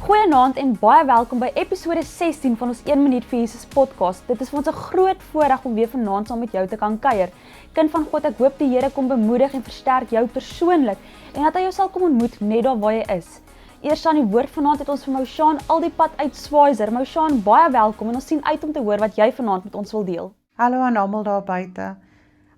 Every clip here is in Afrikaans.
Goeienaand en baie welkom by episode 16 van ons 1 minuut vir Jesus podcast. Dit is vir ons 'n groot voorreg om weer vanaand saam met jou te kan kuier. Kind van God, ek hoop die Here kom bemoedig en versterk jou persoonlik en dat hy jou sal kom ontmoet net daar waar jy is. Eers aan die woord vanaand het ons vir Moushan al die pad uit Schweizer. Moushan, baie welkom en ons sien uit om te hoor wat jy vanaand met ons wil deel. Hallo aan almal daar buite.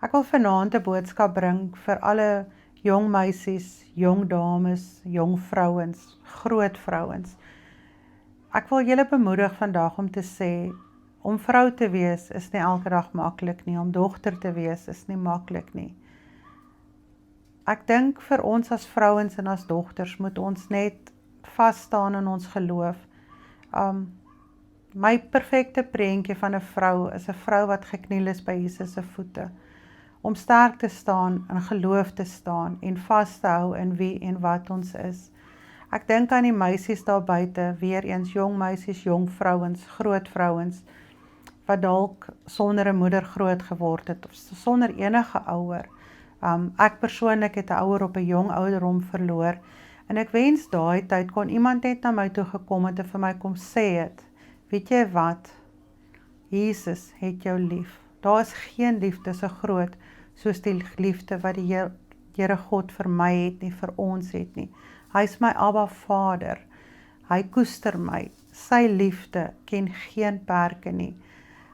Ek wil vanaand 'n boodskap bring vir alle jong meisies, jong dames, jong vrouens, groot vrouens. Ek wil julle bemoedig vandag om te sê, om vrou te wees is nie elke dag maklik nie, om dogter te wees is nie maklik nie. Ek dink vir ons as vrouens en as dogters moet ons net vas staan in ons geloof. My perfekte prentjie van 'n vrou is 'n vrou wat gekniel is by Jesus se voete. Om sterk te staan, in geloof te staan en vas te hou in wie en wat ons is. Ek dink aan die meisies daar buite, weer eens jong meisies, jong vrouens, groot vrouens, wat dalk sonder 'n moeder groot geword het, of sonder enige ouer. Ek persoonlik het 'n ouer op 'n jong ouderdom verloor, en ek wens daai tyd kon iemand net na my toe gekom het en vir my kom sê het, weet jy wat, Jesus het jou lief. Daar is geen liefde so groot soos die liefde wat die Here God vir my het nie, vir ons het nie. Hy is my Abba Vader. Hy koester my. Sy liefde ken geen perke nie.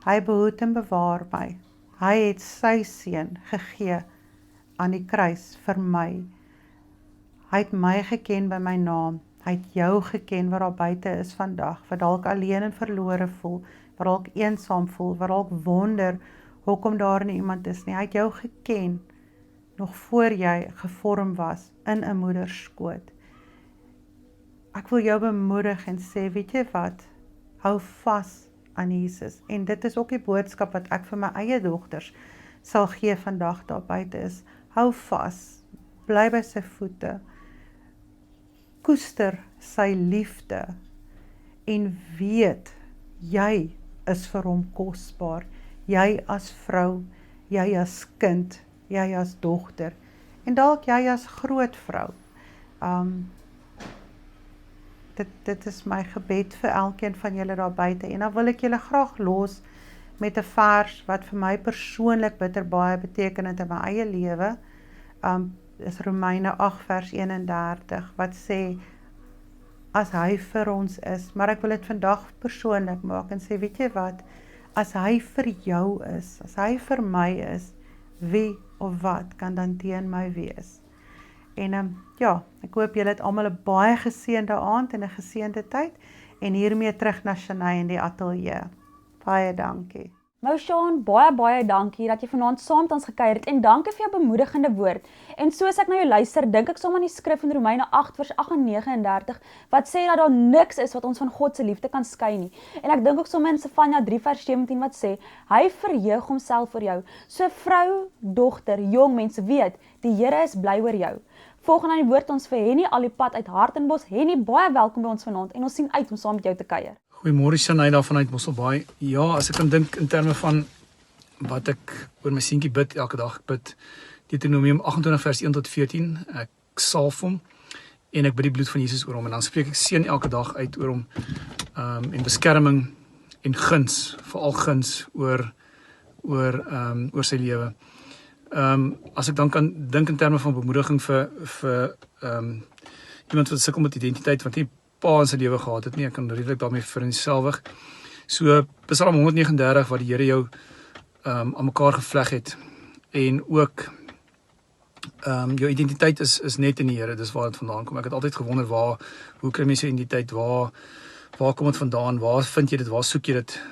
Hy behoed en bewaar my. Hy het sy seun gegee aan die kruis vir my. Hy het my geken by my naam. Hy het jou geken wat daar buite is vandag, wat dalk alleen en verlore voel, wat dalk eensaam voel, wat dalk wonder hoekom daar nie iemand is nie. Hy het jou geken nog voor jy gevorm was in 'n moeder se skoot. Ek wil jou bemoedig en sê, weet jy wat, hou vas aan Jesus. En dit is ook die boodskap wat ek vir my eie dogters sal gee vandag daar buite is. Hou vas, bly by sy voete, koester sy liefde en weet, jy is vir hom kosbaar. Jy as vrou, jy as kind, jy as dogter, en dalk jy as groot vrou. Dit is my gebed vir elkeen van julle daar buite, en dan wil ek julle graag los met 'n vers wat vir my persoonlik bitter baie beteken het in my eie lewe. Is Romeine 8 vers 31, wat sê, as hy vir ons is, maar ek wil dit vandag persoonlik maak en sê, weet jy wat, as hy vir jou is, as hy vir my is, wie of wat kan dan teen my wees? En ja, ek hoop julle het almal 'n baie geseënde aand en 'n geseënde tyd, en hiermee terug na Shanae in die ateljee. Baie dankie. Moushan, baie dankie dat jy vanaand saam met ons gekuier het en dankie vir jou bemoedigende woord. En soos ek na jou luister, dink ek saam aan die skrif in Romeine 8 vers 8 en 39 wat sê dat daar niks is wat ons van God se liefde kan skei nie. En ek dink ook saam in Sefanja 3 vers 17 wat sê, hy verheug homself vir jou. So vrou, dogter, jong mense weet, die Here is bly oor jou. Volgende aan die woord ons vir Henny Alipad uit Hartenbos. Henny, baie welkom by ons vanaand en ons sien uit om saam met jou te kuier. Goeiemôre Shanae daar vanuit Mosselbaai. Ja, as ek kan dink in terme van wat ek oor my seentjie bid elke dag, ek bid Deuteronomium 28 vers 1 tot 14, ek salf hom en ek bid die bloed van Jesus oor hom, en dan spreek ek seën elke dag uit oor hom, en beskerming en guns, veral guns oor sy lewe. As ek dan kan dink in terme van bemoediging vir iemand wat sukkel met identiteit, wat nie pa in sy lewe gehad het nie, ek kan redelik daarmee vereenselwig. So Psalm 139 wat die Here jou aan mekaar gevleg het, en ook jou identiteit is net in die Here, dis waar dit vandaan kom. Ek het altyd gewonder, hoe kry mense identiteit, waar kom dit vandaan, waar vind jy dit, waar soek jy dit,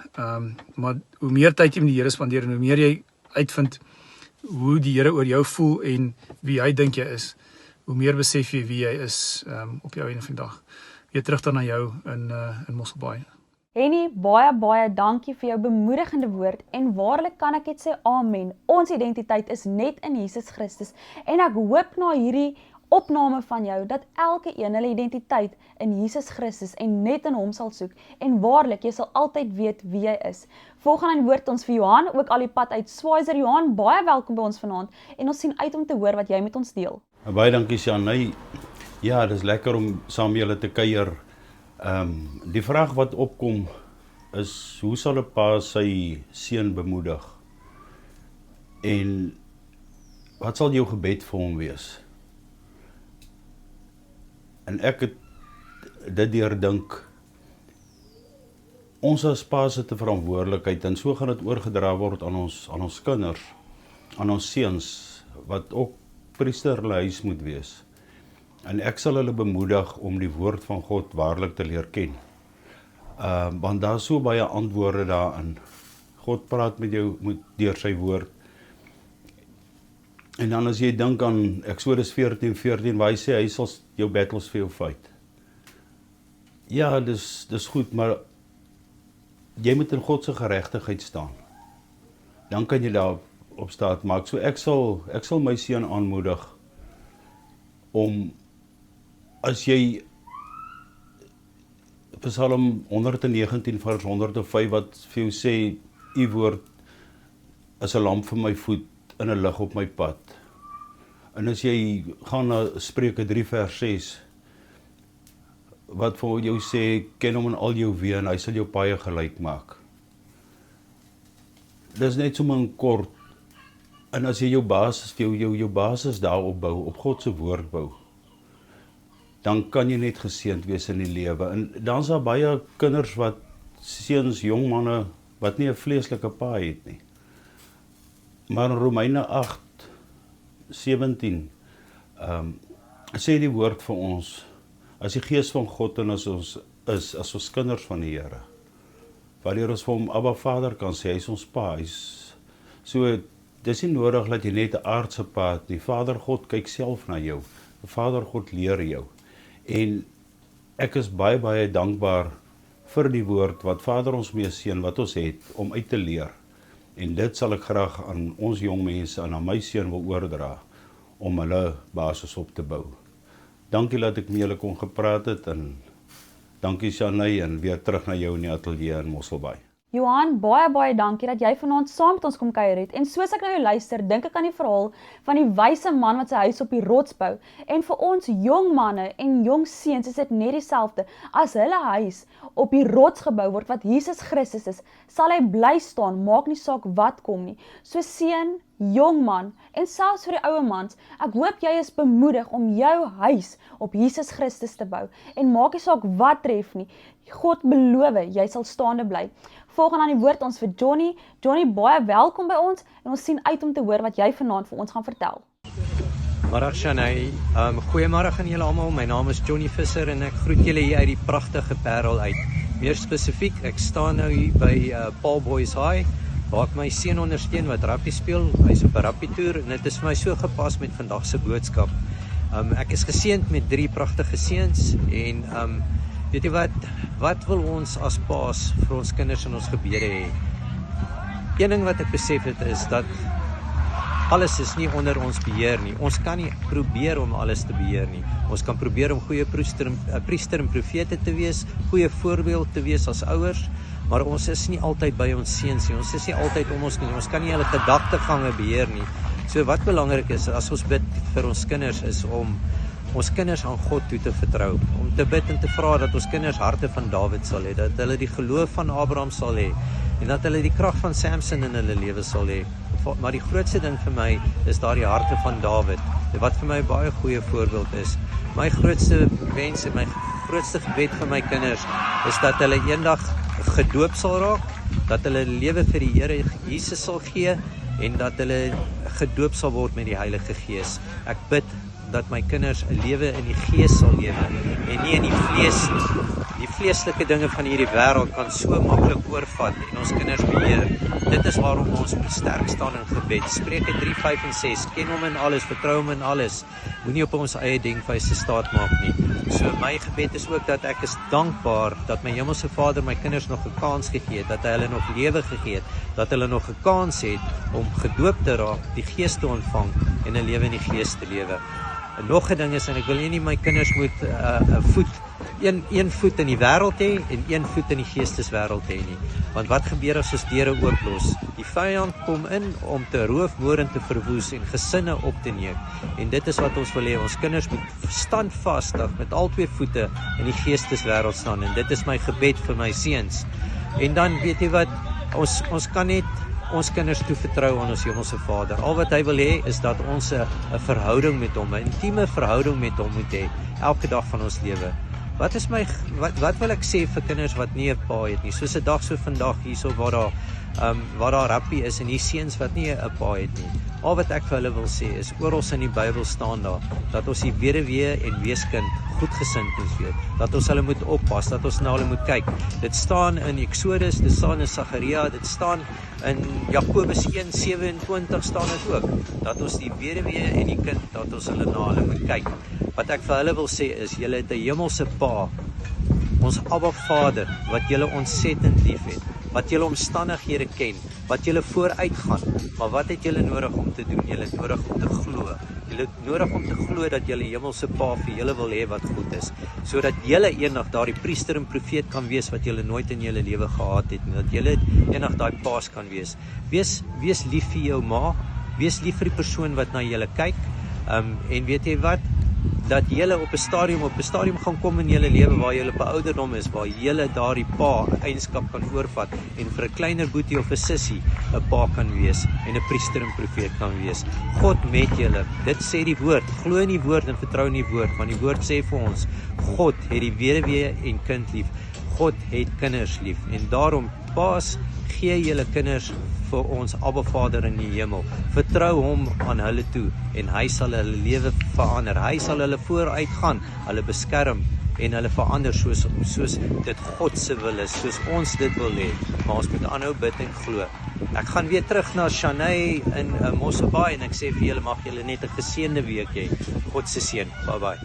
maar hoe meer tyd jy met die Here spandeer, en hoe meer jy uitvind hoe die Here oor jou voel en wie hy dink jy is, hoe meer besef jy wie jy is op jou einde van die dag. Weer terug dan na jou in Mosselbaai. Henny, baie dankie vir jou bemoedigende woord en waarlik kan ek net sê amen. Ons identiteit is net in Jesus Christus en ek hoop na hierdie opname van jou dat elke een hulle identiteit in Jesus Christus en net in hom sal soek en waarlik jy sal altyd weet wie jy is. Volgende aan woord ons vir Johan, ook al die pad uit Schweizer. Johan, baie welkom by ons vanaand en ons sien uit om te hoor wat jy met ons deel. Baie dankie Shanae. Ja, dis lekker om saam met julle te kuier. Die vraag wat opkom is, hoe sal 'n pa sy seun bemoedig? En wat sal jou gebed vir hom wees? En ek het dit deurdink, ons as pa's het 'n verantwoordelikheid en so gaan dit oorgedra word aan ons kinders, aan ons seuns, wat ook priester in hulle huis moet wees. En ek sal hulle bemoedig om die woord van God waarlik te leer ken. Want daar is so baie antwoorde daarin. God praat met jou deur sy woord. En dan as jy dink aan Exodus 14:14, waar hy sê, hy sal jou battles vir jou fight. Ja, dis goed, maar jy moet in God se geregtigheid staan. Dan kan jy daar op staat maak. So ek sal my seun aanmoedig om, as jy Psalm 119 vers 105 wat vir jou sê, u woord is 'n lamp vir my voet en 'n lig op my pad. En as jy gaan na Spreuke 3 vers 6, wat vir jou sê, ken hom in al jou weë en hy sal jou paaie gelyk maak. Dis net so in kort. En as jy jou basis daarop bou, op God se woord bou, dan kan jy net geseënd wees in die lewe. En dan's daar baie kinders wat seuns, jong manne wat nie 'n vleeslike pa het nie. Maar in Romeine 8:17 sê die woord vir ons, as die Gees van God in ons is, as ons kinders van die Here, wanneer ons vir hom Abba Vader kan sê, hy is ons pa, so, dis nie nodig dat jy net 'n aardse pa het nie. Vader God kyk self na jou, Vader God leer jou, en ek is baie, baie dankbaar vir die woord wat Vader ons mee seën, wat ons het, om uit te leer, en dit sal ek graag aan ons jong mense en aan my seun wil oordra, om hulle basis op te bou. Dankie dat ek met julle kon gepraat het, en dankie Shanay, en weer terug na jou in die ateljee in Mosselbaai. Johan, baie dankie dat jy vanaand saam met ons kom kuier het. En soos ek na jou luister, dink ek aan die verhaal van die wyse man wat sy huis op die rots bou. En vir ons jong manne en jong seuns is dit net dieselfde. As hulle huis op die rots gebou word wat Jesus Christus is, sal hy bly staan, maak nie saak wat kom nie. So seun, jong man en selfs vir die ouer mans, ek hoop jy is bemoedig om jou huis op Jesus Christus te bou. En maak nie saak wat tref nie. God beloof, jy sal staande bly. Volgende aan die woord ons vir Johnny. Johnny, baie welkom by ons en ons sien uit om te hoor wat jy vanaand vir ons gaan vertel. Middag Shanay, goeiemôre aan julle almal. My naam is Johnny Visser en ek groet julle hier uit die pragtige Parel uit. Meer spesifiek, ek staan nou hier by Paul Boys High, waar ek my seun ondersteun wat rugby speel. Hy's op 'n rugby toer en dit is vir my so gepas met vandag se boodskap. Ek is geseënd met 3 pragtige seuns en weet jy wat wil ons as paas vir ons kinders in ons gebede hê? Een ding wat ek besef het is dat alles is nie onder ons beheer nie. Ons kan nie probeer om alles te beheer nie. Ons kan probeer om goeie priester en profete te wees, goeie voorbeeld te wees as ouers, maar ons is nie altyd by ons seuns nie. Ons is nie altyd om ons nie. Ons kan nie hulle gedagtegange beheer nie. So wat belangrik is, as ons bid vir ons kinders, is om ons kinders aan God toe te vertrou, om te bid en te vra dat ons kinders harte van Dawid sal hê, dat hulle die geloof van Abraham sal hê, en dat hulle die krag van Samson in hulle lewe sal hê. Maar die grootste ding vir my is daar die harte van Dawid, wat vir my baie goeie voorbeeld is. My grootste wens en my grootste gebed vir my kinders is dat hulle eendag gedoop sal raak, dat hulle lewe vir die Here Jesus sal gee, en dat hulle gedoop sal word met die Heilige Gees. Ek bid dat my kinders 'n lewe in die Gees sal lewe en nie in die vlees nie. Die vleeslike dinge van hierdie wêreld kan so maklik oorvat en ons kinders beheer. Dit is waarom ons sterk staan in gebed. Spreuke 3, 5 en 6. Ken hom in alles, vertrou hom in alles. Moenie op ons eie denkwyse staat maak nie. So my gebed is ook dat ek is dankbaar dat my Hemelse Vader my kinders nog 'n kans gegee het, dat hy hulle nog lewe gegee het, dat hulle nog 'n kans het om gedoop te raak, die Gees te ontvang en 'n lewe in die Gees te lewe. En nog 'n ding is, en ek wil nie my kinders moet 'n voet een voet in die wêreld hê en een voet in die geesteswêreld hê nie. Want wat gebeur as ons deure ooplos? Die vyand kom in om te roof, moord en te verwoes en gesinne op te neem. En dit is wat ons wil hê. Ons kinders moet standvastig met al twee voete in die geesteswêreld staan en dit is my gebed vir my seuns. En dan weet jy wat, ons kan net ons kinders toevertrou aan ons hemelse Vader. Al wat hy wil hê is dat ons 'n verhouding met hom, 'n intieme verhouding met hom moet hê elke dag van ons lewe. Wat wil ek sê vir kinders wat nie 'n pa het nie? Soos 'n dag so vandag hierso waar daar rappie is en die seuns wat nie 'n pa het nie. Al wat ek vir hulle wil sê is oral in die Bybel staan daar dat ons die weduwee en weeskind goedgesind moet wees, dat ons hulle moet oppas, dat ons na hulle moet kyk. Dit staan in Exodus, dit staan in Sagaria, dit staan in Jakobus 1:27 staan dit ook, dat ons die weduwee en die kind, dat ons hulle na hulle moet kyk. Wat ek vir hulle wil sê is, julle het 'n hemelse Pa, ons Abba Vader, wat julle ontsettend lief het, wat julle omstandighede ken, wat julle vooruit gaan, maar wat het julle nodig om te doen? Julle het nodig om te glo. Julle het nodig om te glo dat julle hemelse Pa vir julle wil hê wat goed is, sodat julle eendag daardie priester en profeet kan wees wat julle nooit in julle lewe gehad het, en dat julle eendag daai paas kan wees. Wees lief vir jou ma, wees lief vir die persoon wat na julle kyk, en weet jy wat? Dat julle op 'n stadium gaan kom in julle lewe waar julle op 'n ouderdom is, waar julle daardie pa eienskap kan oorvat en vir 'n kleiner boetie of 'n sussie 'n pa kan wees en 'n priester en profeet kan wees. God met julle. Dit sê die woord. Glo in die woord en vertrou in die woord, want die woord sê vir ons, God het die weduwee en kind lief. God het kinders lief en daarom paas gee julle kinders vir ons Abba Vader in die hemel. Vertrou hom aan hulle toe en hy sal hulle lewe verander. Hy sal hulle vooruit gaan, hulle beskerm en hulle verander soos dit God se wil is, soos ons dit wil hê. Maar ons moet aanhou bid en glo. Ek gaan weer terug na Shanay in Mosselbaai en ek sê vir julle, mag julle net 'n geseënde week hê. God se seën. Bye bye.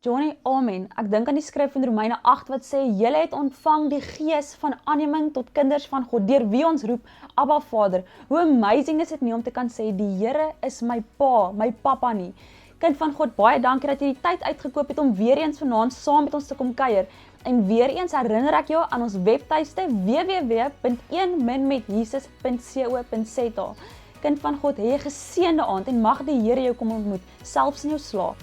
Johnny, amen. Ek dink aan die skrif in Romeine 8 wat sê, julle het ontvang die gees van aanneming tot kinders van God, deur wie ons roep, Abba Vader. Hoe amazing is dit nie om te kan sê, die Here is my pa, my papa nie. Kind van God, baie dankie dat jy die tyd uitgekoop het om weer eens vanaand saam met ons te kom kuier. En weer eens herinner ek jou aan ons webtuiste www.1minmetjesus.co.za. Kind van God, hê 'n geseënde aand en mag die Here jou kom ontmoet, selfs in jou slaap.